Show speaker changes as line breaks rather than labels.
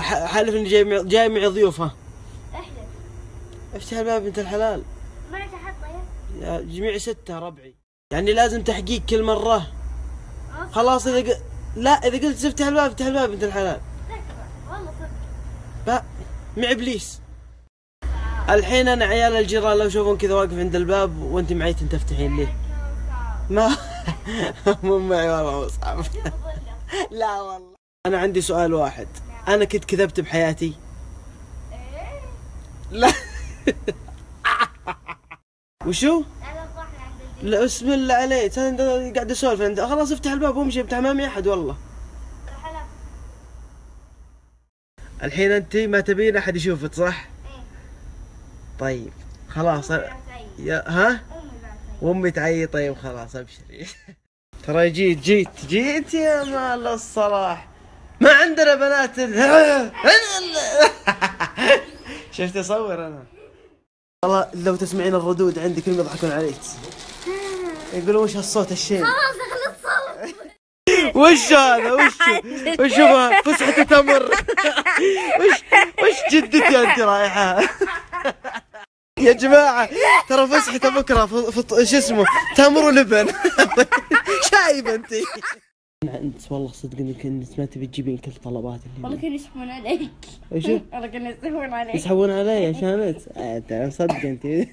حالف اني جاي معي ضيوف. ها
احلف.
افتح الباب بنت الحلال.
ما تحط
يا جميع 6 ربعي، يعني لازم تحقيق كل مرة. خلاص لا اذا قلت افتح الباب افتح الباب بنت الحلال.
والله صدق.
لا مع ابليس. الحين انا عيال الجيران لو يشوفون كذا واقف عند الباب وانت معي تفتحين لي. ما مو معي والله مصعب. لا والله. انا عندي سؤال واحد، انا كنت كذبت بحياتي؟ لا. وشو؟ لا بسم الله عليك، انا قاعد اسولف عند خلاص افتح الباب وامشي، افتح ما معي احد والله. الحين انت ما تبين احد يشوفك صح؟ طيب خلاص ها؟ وامي تعيط. طيب خلاص ابشري. ترى جيت يا مال الصلاح، ما عندنا بنات. شفت اصور انا والله. لو تسمعين الردود عندي كلهم يضحكون عليك، يقولون وش هالصوت الشين.
خلاص اخلص صوت.
وش هذا؟ وش هو؟ فسحة تمر. وش جدتي انت رايحة؟ يا جماعة ترى فسحته بكرة شو اسمه تمر ولبن. شايب انت. انت والله صدق انك ما تبي تجيبين كل طلبات اللي
والله كانوا يسحبون عليك.
ايش؟
والله كانوا يسحبون عليك.
يسحبون علي عشان انت صدق انت.